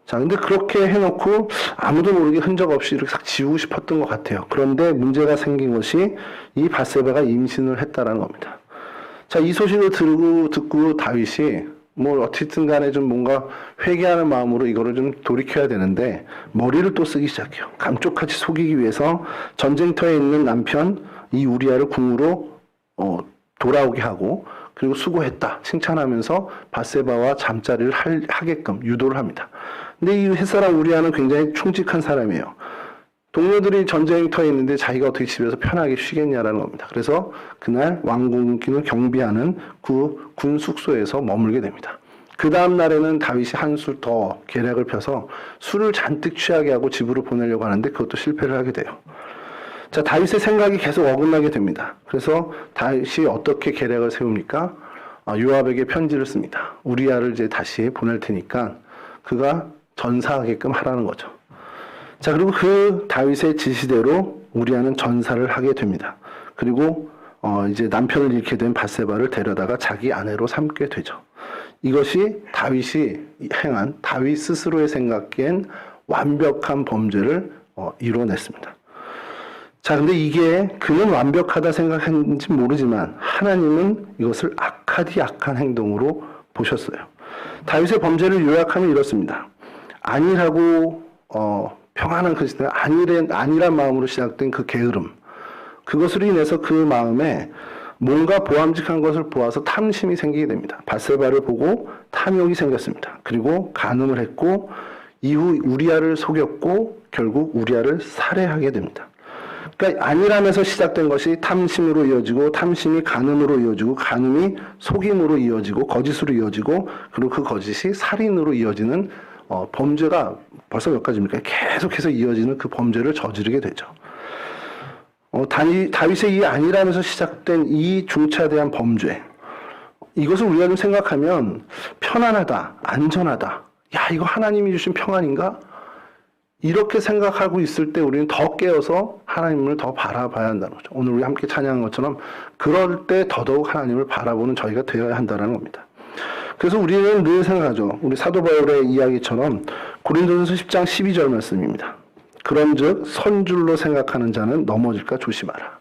자, 근데 그렇게 해놓고 아무도 모르게 흔적 없이 이렇게 싹 지우고 싶었던 것 같아요. 그런데 문제가 생긴 것이 이 바세바가 임신을 했다라는 겁니다. 자, 이 소식을 듣고 다윗이 어쨌든 간에 좀 뭔가 회개하는 마음으로 이거를 좀 돌이켜야 되는데 머리를 또 쓰기 시작해요. 감쪽같이 속이기 위해서 전쟁터에 있는 남편 이 우리아를 궁으로 돌아오게 하고, 그리고 수고했다 칭찬하면서 바세바와 잠자리를 하게끔 유도를 합니다. 근데 이 햇사람 우리아는 굉장히 충직한 사람이에요. 동료들이 전쟁터에 있는데 자기가 어떻게 집에서 편하게 쉬겠냐라는 겁니다. 그래서 그날 왕궁을 경비하는 그 군 숙소에서 머물게 됩니다. 그 다음 날에는 다윗이 한술 더 계략을 펴서 술을 잔뜩 취하게 하고 집으로 보내려고 하는데 그것도 실패를 하게 돼요. 자, 다윗의 생각이 계속 어긋나게 됩니다. 그래서 다윗이 어떻게 계략을 세웁니까? 요압에게 편지를 씁니다. 우리아를 이제 다시 보낼 테니까 그가 전사하게끔 하라는 거죠. 자, 그리고 그 다윗의 지시대로 우리아는 전사를 하게 됩니다. 그리고 이제 남편을 잃게 된 바세바를 데려다가 자기 아내로 삼게 되죠. 이것이 다윗이 행한 다윗 스스로의 생각엔 완벽한 범죄를 이뤄냈습니다. 자, 근데 이게 그는 완벽하다 생각했는지 모르지만 하나님은 이것을 악하디 악한 행동으로 보셨어요. 다윗의 범죄를 요약하면 이렇습니다. 안일하고 평안한 그 시대, 안일한 마음으로 시작된 그 게으름, 그것으로 인해서 그 마음에 뭔가 보암직한 것을 보아서 탐심이 생기게 됩니다. 밧세바를 보고 탐욕이 생겼습니다. 그리고 간음을 했고 이후 우리아를 속였고 결국 우리아를 살해하게 됩니다. 그러니까 안일함에서 시작된 것이 탐심으로 이어지고 탐심이 간음으로 이어지고 간음이 속임으로 이어지고 거짓으로 이어지고 그리고 그 거짓이 살인으로 이어지는 범죄가 벌써 몇 가지입니까? 계속해서 이어지는 그 범죄를 저지르게 되죠. 다윗의 이 안일함에서 시작된 이 중차대한 범죄, 이것을 우리가 좀 생각하면 편안하다, 안전하다, 야 이거 하나님이 주신 평안인가? 이렇게 생각하고 있을 때 우리는 더 깨어서 하나님을 더 바라봐야 한다는 거죠. 오늘 우리 함께 찬양한 것처럼 그럴 때 더더욱 하나님을 바라보는 저희가 되어야 한다는 겁니다. 그래서 우리는 늘 생각하죠. 우리 사도 바울의 이야기처럼 고린도전서 10장 12절 말씀입니다. 그런즉 선줄로 생각하는 자는 넘어질까 조심하라.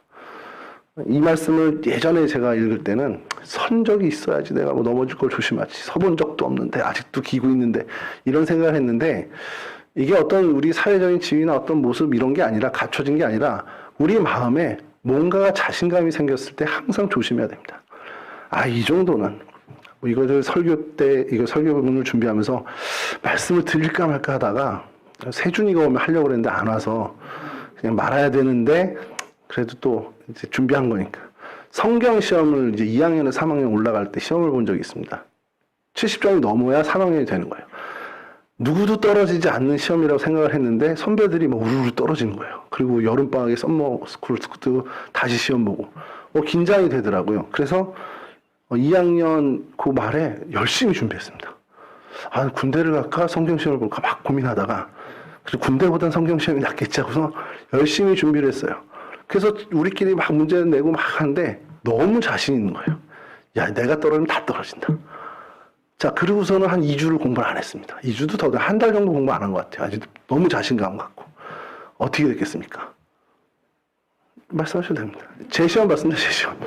이 말씀을 예전에 제가 읽을 때는 선적이 있어야지 내가 뭐 넘어질 걸 조심하지. 서본 적도 없는데 아직도 기고 있는데 이런 생각을 했는데 이게 어떤 우리 사회적인 지위나 어떤 모습 이런 게 아니라 갖춰진 게 아니라 우리 마음에 뭔가가 자신감이 생겼을 때 항상 조심해야 됩니다. 이 정도는 이거 설교 때 이거 설교 부분을 준비하면서 말씀을 드릴까 말까 하다가 세준이가 오면 하려고 그랬는데 안 와서 그냥 말아야 되는데 그래도 또 이제 준비한 거니까 성경 시험을 이제 2학년에 3학년 올라갈 때 시험을 본 적이 있습니다. 70점이 넘어야 3학년이 되는 거예요. 누구도 떨어지지 않는 시험이라고 생각을 했는데 선배들이 막 우르르 떨어지는 거예요. 그리고 여름방학에 썸머 스쿨 듣고 다시 시험 보고 긴장이 되더라고요. 그래서 2학년 그 말에 열심히 준비했습니다. 군대를 갈까 성경 시험을 볼까 막 고민하다가 그리고 군대보단 성경 시험이 낫겠지 하고서 열심히 준비를 했어요. 그래서 우리끼리 막 문제 내고 막 하는데 너무 자신 있는 거예요. 야, 내가 떨어지면 다 떨어진다. 자, 그러고서는 한 2주를 공부를 안 했습니다. 2주도 더, 한 달 정도 공부 안 한 것 같아요. 아주 너무 자신감 갖고. 어떻게 됐겠습니까? 말씀하셔도 됩니다. 제 시험 봤습니다, 제 시험.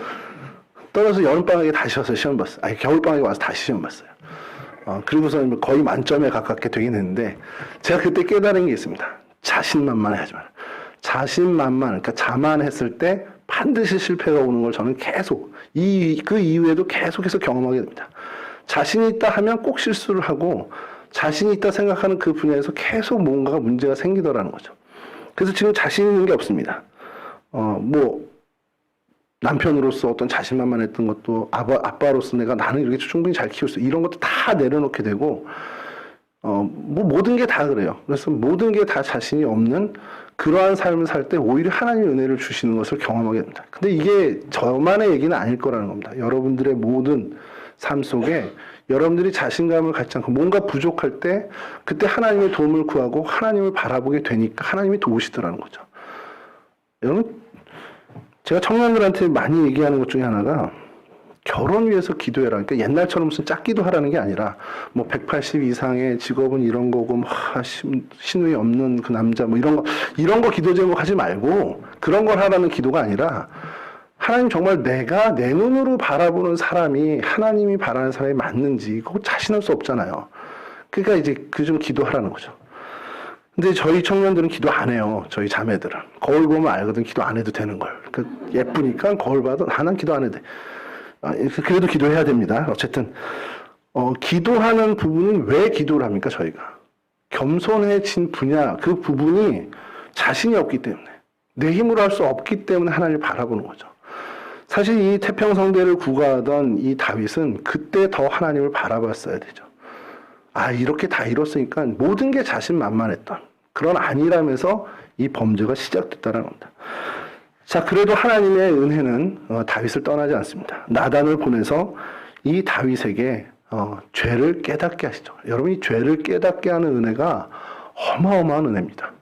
떨어져서 여름방학에 다시 와서 시험 봤어요. 겨울방학에 와서 다시 시험 봤어요. 그리고서는 거의 만점에 가깝게 되긴 했는데, 제가 그때 깨달은 게 있습니다. 자신만만해 하지 마라. 그러니까 자만했을 때 반드시 실패가 오는 걸 저는 계속, 그 이후에도 계속해서 경험하게 됩니다. 자신이 있다 하면 꼭 실수를 하고 자신이 있다 생각하는 그 분야에서 계속 뭔가가 문제가 생기더라는 거죠. 그래서 지금 자신 있는 게 없습니다. 남편으로서 어떤 자신만만했던 것도 아빠로서 나는 이렇게 충분히 잘 키울 수 이런 것도 다 내려놓게 되고 모든 게 다 그래요. 그래서 모든 게 다 자신이 없는 그러한 삶을 살 때 오히려 하나님의 은혜를 주시는 것을 경험하게 됩니다. 근데 이게 저만의 얘기는 아닐 거라는 겁니다. 여러분들의 모든 삶 속에 여러분들이 자신감을 갖지 않고 뭔가 부족할 때 그때 하나님의 도움을 구하고 하나님을 바라보게 되니까 하나님이 도우시더라는 거죠. 여러분, 제가 청년들한테 많이 얘기하는 것 중에 하나가 결혼 위해서 기도해라. 그러니까 옛날처럼 무슨 짝기도 하라는 게 아니라 180 이상의 직업은 이런 거고 신의 없는 그 남자 이런 거 기도 제목 하지 말고 그런 걸 하라는 기도가 아니라 하나님 정말 내가 내 눈으로 바라보는 사람이 하나님이 바라는 사람이 맞는지 그거 자신할 수 없잖아요. 그러니까 이제 그 좀 기도하라는 거죠. 근데 저희 청년들은 기도 안 해요. 저희 자매들은. 거울 보면 알거든. 기도 안 해도 되는 걸. 예쁘니까 거울 봐도 난 기도 안 해도 돼. 그래도 기도해야 됩니다. 어쨌든 기도하는 부분은 왜 기도를 합니까? 저희가. 겸손해진 분야 그 부분이 자신이 없기 때문에 내 힘으로 할 수 없기 때문에 하나님을 바라보는 거죠. 사실 이 태평성대를 구가하던 이 다윗은 그때 더 하나님을 바라봤어야 되죠. 이렇게 다 이뤘으니까 모든 게 자신만만했던 그런 안일함에서 이 범죄가 시작됐다는 겁니다. 자, 그래도 하나님의 은혜는 다윗을 떠나지 않습니다. 나단을 보내서 이 다윗에게 죄를 깨닫게 하시죠. 여러분, 이 죄를 깨닫게 하는 은혜가 어마어마한 은혜입니다.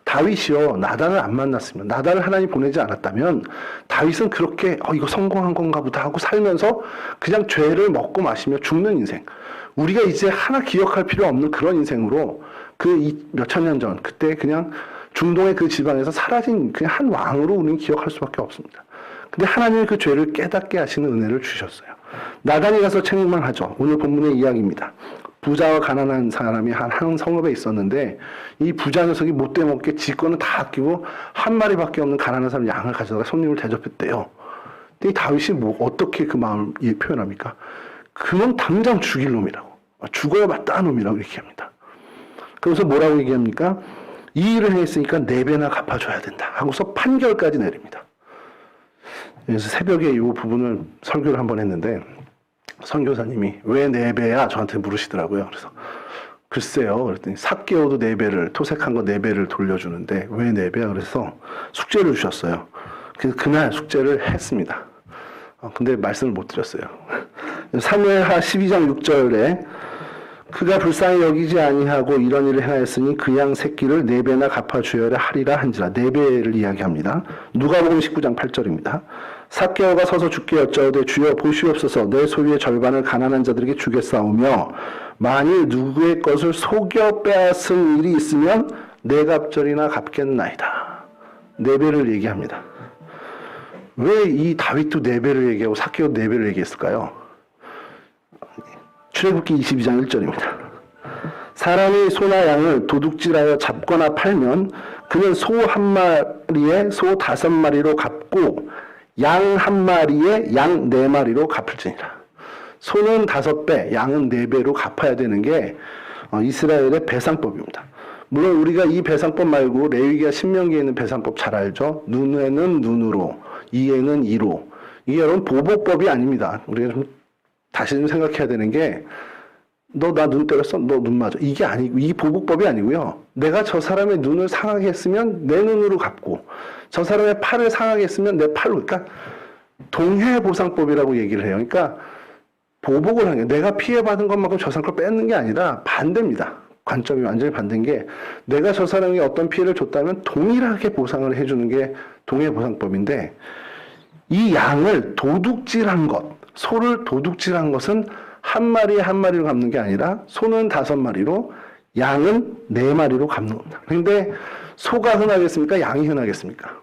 다윗이요 나단을 안 만났으면, 나단을 하나님 보내지 않았다면 다윗은 그렇게 이거 성공한 건가 보다 하고 살면서 그냥 죄를 먹고 마시며 죽는 인생, 우리가 이제 하나 기억할 필요 없는 그런 인생으로 몇천 년 전 그때 그냥 중동의 그 지방에서 사라진 그냥 한 왕으로 우리는 기억할 수밖에 없습니다. 근데 하나님이 그 죄를 깨닫게 하시는 은혜를 주셨어요. 나단이 가서 책망하죠. 오늘 본문의 이야기입니다. 부자와 가난한 사람이 한 성읍에 있었는데 이 부자 녀석이 못돼 먹게 지 거는 다 아끼고 한 마리밖에 없는 가난한 사람 양을 가져다가 손님을 대접했대요. 근데 이 다윗이 어떻게 그 마음을 표현합니까? 그놈 당장 죽일 놈이라고, 죽어야 마땅한 놈이라고 이렇게 합니다. 그래서 뭐라고 얘기합니까? 이 일을 했으니까 4배나 갚아줘야 된다 하고서 판결까지 내립니다. 그래서 새벽에 이 부분을 설교를 한번 했는데 선교사님이 왜 4배야? 저한테 물으시더라고요. 그래서 글쎄요. 그랬더니 삭개오도 4배를, 토색한 거 4배를 돌려주는데 왜 4배야? 그래서 숙제를 주셨어요. 그래서 그날 숙제를 했습니다. 근데 말씀을 못 드렸어요. 사무엘하 12장 6절에 그가 불쌍히 여기지 아니하고 이런 일을 행하였으니 그 양 새끼를 4배나 갚아주어야 하리라 한지라. 4배를 이야기합니다. 누가복음 19장 8절입니다. 삭개오가 서서 주께 여짜오되 주여 보시옵소서 내 소유의 절반을 가난한 자들에게 주겠사오며 만일 누구의 것을 속여 빼앗을 일이 있으면 4갑절이나 갚겠나이다. 4배를 얘기합니다. 왜 이 다윗도 4배를 얘기하고 삭개오 4배를 얘기했을까요? 출애굽기 22장 1절입니다. 사람이 소나 양을 도둑질하여 잡거나 팔면 그는 소 1마리에 소 5마리로 갚고 양 1마리에 양 4마리로 갚을지니라. 소는 5배, 양은 4배로 갚아야 되는 게 이스라엘의 배상법입니다. 물론 우리가 이 배상법 말고 레위기와 신명기에 있는 배상법 잘 알죠? 눈에는 눈으로, 이에는 이로. 이게 여러분 보복법이 아닙니다. 우리가 좀 다시 좀 생각해야 되는 게 너 나 눈 때렸어? 너 눈 맞아. 이게 아니고, 이 보복법이 아니고요. 내가 저 사람의 눈을 상하게 했으면 내 눈으로 갚고 저 사람의 팔을 상하게 했으면 내 팔로. 그러니까 동해보상법이라고 얘기를 해요. 그러니까 보복을 하는 게 내가 피해받은 것만큼 저 사람 걸 뺏는 게 아니라 반대입니다. 관점이 완전히 반대인 게 내가 저 사람에게 어떤 피해를 줬다면 동일하게 보상을 해주는 게 동해보상법인데 이 양을 도둑질한 것, 소를 도둑질한 것은 1마리에 1마리로 갚는 게 아니라 소는 5마리로 양은 4마리로 갚는 겁니다. 그런데 소가 흔하겠습니까? 양이 흔하겠습니까?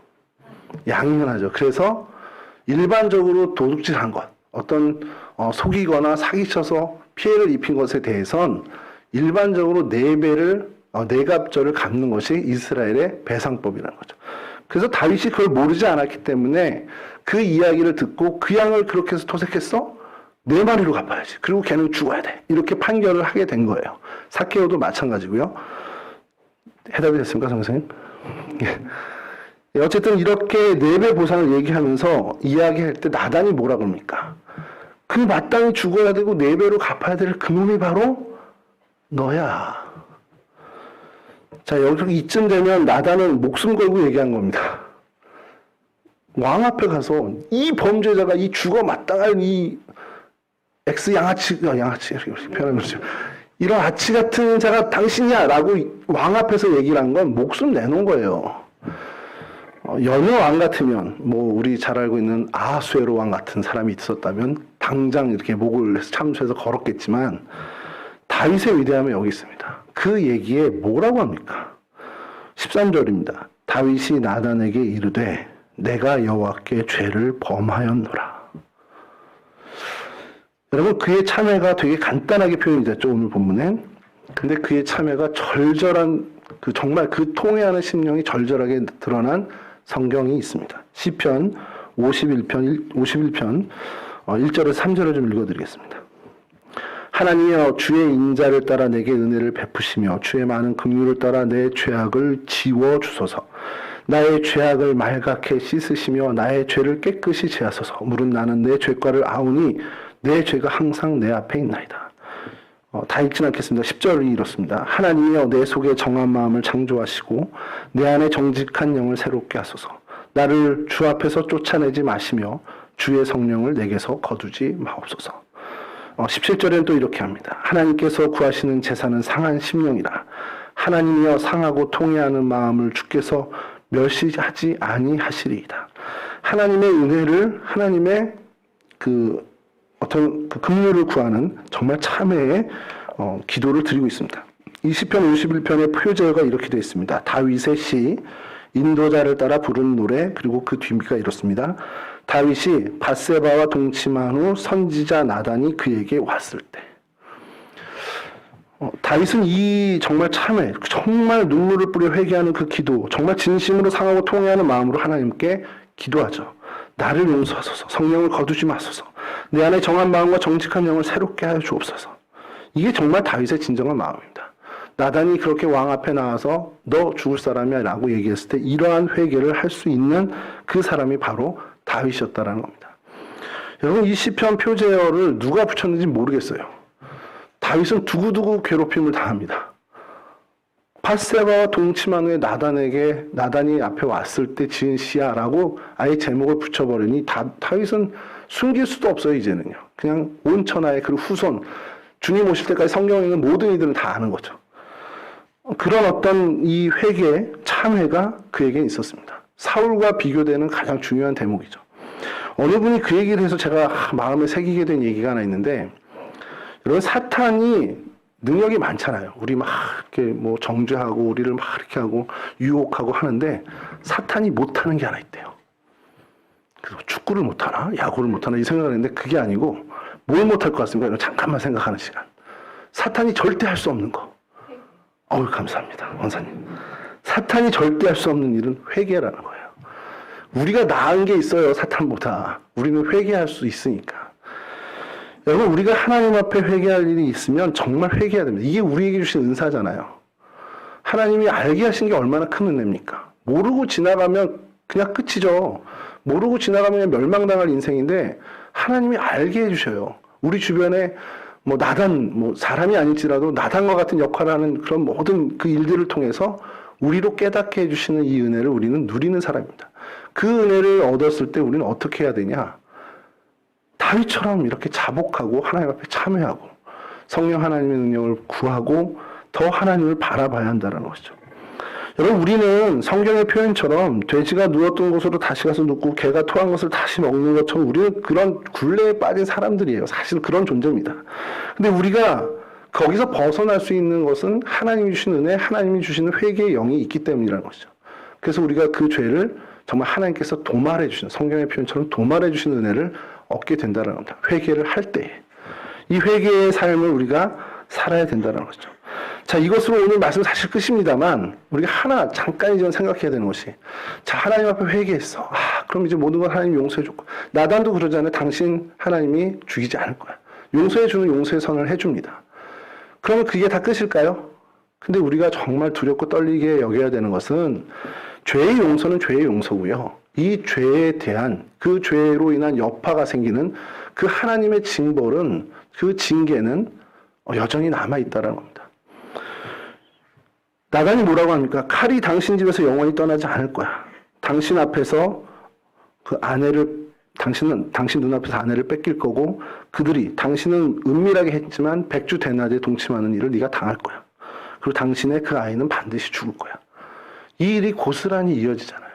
양이 흔하죠. 그래서 일반적으로 도둑질한 것, 어떤 속이거나 사기쳐서 피해를 입힌 것에 대해선 일반적으로 4배를 4갑절을 갚는 것이 이스라엘의 배상법이라는 거죠. 그래서 다윗이 그걸 모르지 않았기 때문에 그 이야기를 듣고 그 양을 그렇게 해서 토색했어? 4마리로 갚아야지. 그리고 걔는 죽어야 돼. 이렇게 판결을 하게 된 거예요. 삭개오도 마찬가지고요. 해답이 됐습니까, 선생님? 어쨌든 이렇게 4배 보상을 얘기하면서 이야기할 때 나단이 뭐라 그럽니까? 그 마땅히 죽어야 되고 4배로 갚아야 될 그놈이 바로 너야. 자, 여기 이쯤 되면 나단은 목숨 걸고 얘기한 겁니다. 왕 앞에 가서 이 범죄자가 이 죽어 마땅할 이 양아치 이렇게 표현하는 거죠. 이런 아치 같은 자가 당신이야 라고 왕 앞에서 얘기를 한 건 목숨 내놓은 거예요. 여느 왕 같으면 우리 잘 알고 있는 아하수에로 왕 같은 사람이 있었다면 당장 이렇게 목을 참수해서 걸었겠지만 다윗의 위대함이 여기 있습니다. 그 얘기에 뭐라고 합니까? 13절입니다. 다윗이 나단에게 이르되 내가 여호와께 죄를 범하였노라. 여러분, 그의 참회가 되게 간단하게 표현이 됐죠, 오늘 본문엔. 근데 그의 참회가 절절한, 정말 그 통회하는 심령이 절절하게 드러난 성경이 있습니다. 시편 51편 1절에서 3절을 좀 읽어드리겠습니다. 하나님이여 주의 인자를 따라 내게 은혜를 베푸시며 주의 많은 긍휼을 따라 내 죄악을 지워주소서. 나의 죄악을 말갛게 씻으시며 나의 죄를 깨끗이 제하소서. 물은 나는 내 죄과를 아우니 내 죄가 항상 내 앞에 있나이다. 다 읽진 않겠습니다. 10절이 이렇습니다. 하나님이여 내 속에 정한 마음을 창조하시고 내 안에 정직한 영을 새롭게 하소서. 나를 주 앞에서 쫓아내지 마시며 주의 성령을 내게서 거두지 마옵소서. 17절에는 또 이렇게 합니다. 하나님께서 구하시는 제사는 상한 심령이라. 하나님이여 상하고 통회하는 마음을 주께서 멸시하지 아니하시리이다. 하나님의 은혜를, 하나님의 그 어떤 그 긍휼을 구하는 정말 참회의 기도를 드리고 있습니다. 이 시편 51편의 표제어가 이렇게 되어 있습니다. 다윗의 시, 인도자를 따라 부른 노래, 그리고 그 뒤가 이렇습니다. 다윗이 밧세바와 동침한 후 선지자 나단이 그에게 왔을 때. 다윗은 이 정말 참회, 정말 눈물을 뿌려 회개하는 그 기도, 정말 진심으로 상하고 통회하는 마음으로 하나님께 기도하죠. 나를 용서하소서, 성령을 거두지 마소서, 내 안에 정한 마음과 정직한 영을 새롭게 하여 주옵소서. 이게 정말 다윗의 진정한 마음입니다. 나단이 그렇게 왕 앞에 나와서 너 죽을 사람이야 라고 얘기했을 때 이러한 회개를 할 수 있는 그 사람이 바로 다윗이었다라는 겁니다. 여러분, 이 시편 표제어를 누가 붙였는지 모르겠어요. 다윗은 두고두고 괴롭힘을 당합니다. 밧세바와 동침한 후에 나단이 앞에 왔을 때 지은 시야라고 아예 제목을 붙여버리니 다윗은 숨길 수도 없어요. 이제는요. 그냥 온 천하의 그 후손, 주님 오실 때까지 성경에 있는 모든 이들은 다 아는 거죠. 그런 어떤 이 회개, 참회가 그에게 있었습니다. 사울과 비교되는 가장 중요한 대목이죠. 어느 분이 그 얘기를 해서 제가 마음에 새기게 된 얘기가 하나 있는데, 여러분, 사탄이 능력이 많잖아요. 우리 막 이렇게 뭐 정죄하고 우리를 막 이렇게 하고 유혹하고 하는데 사탄이 못하는 게 하나 있대요. 그래서 축구를 못하나? 야구를 못하나? 이 생각을 했는데 그게 아니고 뭘 못할 것 같습니까? 잠깐만 생각하는 시간. 사탄이 절대 할 수 없는 거. 어우, 감사합니다. 원사님. 사탄이 절대 할 수 없는 일은 회개라는 거예요. 우리가 나은 게 있어요. 사탄보다. 우리는 회개할 수 있으니까. 여러분, 우리가 하나님 앞에 회개할 일이 있으면 정말 회개해야 됩니다. 이게 우리에게 주신 은사잖아요. 하나님이 알게 하신 게 얼마나 큰 은혜입니까? 모르고 지나가면 그냥 끝이죠. 모르고 지나가면 멸망당할 인생인데 하나님이 알게 해주셔요. 우리 주변에 뭐 나단, 뭐 사람이 아닐지라도 나단과 같은 역할을 하는 그런 모든 그 일들을 통해서 우리로 깨닫게 해주시는 이 은혜를 우리는 누리는 사람입니다. 그 은혜를 얻었을 때 우리는 어떻게 해야 되냐? 다윗처럼 이렇게 자복하고 하나님 앞에 참회하고 성령 하나님의 능력을 구하고 더 하나님을 바라봐야 한다는 것이죠. 여러분, 우리는 성경의 표현처럼 돼지가 누웠던 곳으로 다시 가서 눕고 개가 토한 것을 다시 먹는 것처럼 우리는 그런 굴레에 빠진 사람들이에요. 사실 그런 존재입니다. 근데 우리가 거기서 벗어날 수 있는 것은 하나님이 주신 은혜, 하나님이 주시는 회개의 영이 있기 때문이라는 것이죠. 그래서 우리가 그 죄를 정말 하나님께서 도말해 주시는, 성경의 표현처럼 도말해 주시는 은혜를 얻게 된다는 겁니다. 회개를 할 때에. 이 회개의 삶을 우리가 살아야 된다는 거죠. 자, 이것으로 오늘 말씀 사실 끝입니다만 우리가 하나 잠깐 좀 생각해야 되는 것이, 자, 하나님 앞에 회개했어. 그럼 이제 모든 걸 하나님이 용서해줬고, 나단도 그러잖아요. 당신 하나님이 죽이지 않을 거야. 용서해주는 용서의 선을 해줍니다. 그러면 그게 다 끝일까요? 근데 우리가 정말 두렵고 떨리게 여겨야 되는 것은 죄의 용서는 죄의 용서고요. 이 죄에 대한, 그 죄로 인한 여파가 생기는 그 하나님의 징벌은, 그 징계는 여전히 남아있다는 겁니다. 나단이 뭐라고 합니까? 칼이 당신 집에서 영원히 떠나지 않을 거야. 당신 앞에서 그 아내를, 당신 눈앞에서 아내를 뺏길 거고, 그들이, 당신은 은밀하게 했지만 백주 대낮에 동침하는 일을 네가 당할 거야. 그리고 당신의 그 아이는 반드시 죽을 거야. 이 일이 고스란히 이어지잖아요.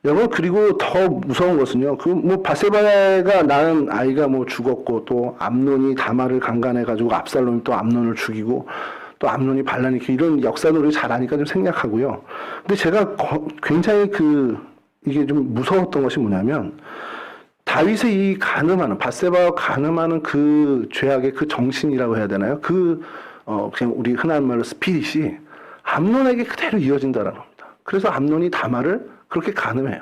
여러분, 그리고 더 무서운 것은요, 밧세바가 낳은 아이가 죽었고, 또 암논이 다말을 강간해가지고 압살롬이 또 암논을 죽이고, 또 암논이 반란이 이런 역사들을 잘 아니까 좀 생략하고요. 근데 제가 굉장히 이게 좀 무서웠던 것이 뭐냐면, 다윗의 이 가늠하는, 밧세바가 가늠하는 그 죄악의 그 정신이라고 해야 되나요? 그냥 우리 흔한 말로 스피릿이 암논에게 그대로 이어진다는 겁니다. 그래서 암논이 다말을 그렇게 가늠해요.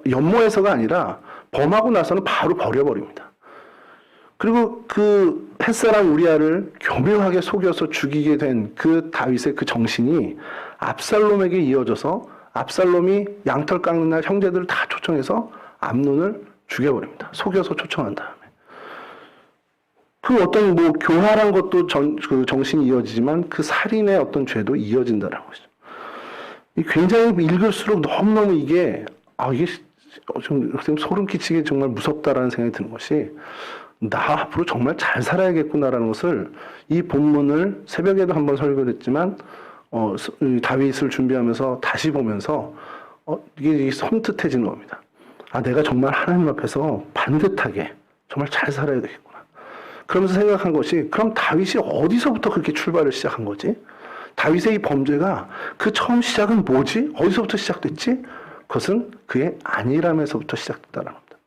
연모해서가 아니라 범하고 나서는 바로 버려버립니다. 그리고 그 햇사람 우리아를 교묘하게 속여서 죽이게 된 그 다윗의 그 정신이 압살롬에게 이어져서 압살롬이 양털 깎는 날 형제들을 다 초청해서 암논을 죽여버립니다. 속여서 초청한 다음에. 그 어떤 교활한 것도 그 정신이 이어지지만 그 살인의 어떤 죄도 이어진다는 것이죠. 굉장히 읽을수록 너무너무 이게 좀 소름 끼치게 정말 무섭다라는 생각이 드는 것이, 나 앞으로 정말 잘 살아야겠구나라는 것을 이 본문을 새벽에도 한번 설교를 했지만 다윗을 준비하면서 다시 보면서 이게 섬뜩해지는 겁니다. 아, 내가 정말 하나님 앞에서 반듯하게 정말 잘 살아야 되겠구나. 그러면서 생각한 것이, 그럼 다윗이 어디서부터 그렇게 출발을 시작한 거지? 다윗의 이 범죄가 그 처음 시작은 뭐지? 어디서부터 시작됐지? 그것은 그의 안일함에서부터 시작됐다는 겁니다.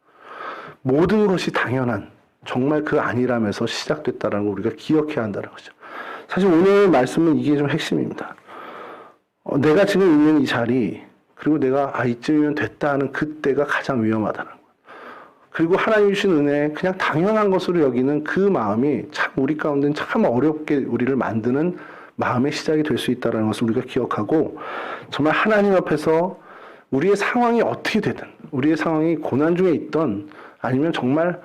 모든 것이 당연한, 정말 그 안일함에서 시작됐다는 걸 우리가 기억해야 한다는 거죠. 사실 오늘 말씀은 이게 좀 핵심입니다. 내가 지금 있는 이 자리, 그리고 내가 이쯤이면 됐다 하는 그때가 가장 위험하다는 거예요. 그리고 하나님 주신 은혜, 그냥 당연한 것으로 여기는 그 마음이 참 우리 가운데는 참 어렵게 우리를 만드는 마음의 시작이 될 수 있다는 것을 우리가 기억하고, 정말 하나님 앞에서 우리의 상황이 어떻게 되든, 우리의 상황이 고난 중에 있던 아니면 정말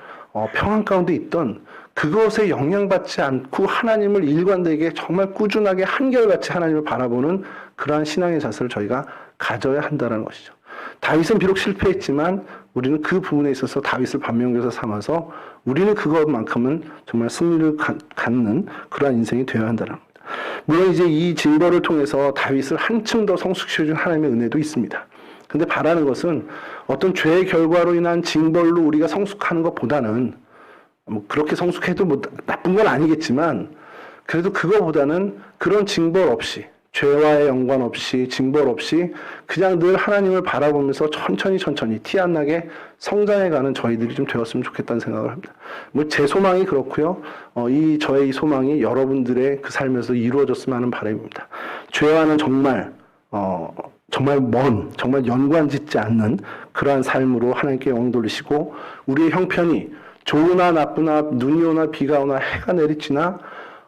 평안 가운데 있던, 그것에 영향받지 않고 하나님을 일관되게 정말 꾸준하게 한결같이 하나님을 바라보는 그러한 신앙의 자세를 저희가 가져야 한다는 것이죠. 다윗은 비록 실패했지만 우리는 그 부분에 있어서 다윗을 반면교사 삼아서 우리는 그것만큼은 정말 승리를 갖는 그러한 인생이 되어야 한다는 겁니다. 물론 이제 이 징벌을 통해서 다윗을 한층 더 성숙시켜준 하나님의 은혜도 있습니다. 근데 바라는 것은 어떤 죄의 결과로 인한 징벌로 우리가 성숙하는 것보다는, 그렇게 성숙해도 나쁜 건 아니겠지만, 그래도 그거보다는 그런 징벌 없이, 죄와의 연관 없이, 징벌 없이 그냥 늘 하나님을 바라보면서 천천히 티 안 나게 성장해가는 저희들이 좀 되었으면 좋겠다는 생각을 합니다. 제 소망이 그렇고요. 저의 이 소망이 여러분들의 그 삶에서 이루어졌으면 하는 바람입니다. 죄와는 정말 정말 연관 짓지 않는 그러한 삶으로 하나님께 영광 돌리시고, 우리의 형편이 좋으나 나쁘나 눈이 오나 비가 오나 해가 내리치나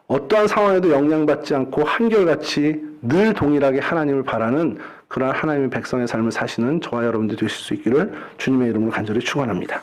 어떠한 상황에도 영향받지 않고 한결같이 늘 동일하게 하나님을 바라는 그러한 하나님의 백성의 삶을 사시는 저와 여러분들이 되실 수 있기를 주님의 이름으로 간절히 축원합니다.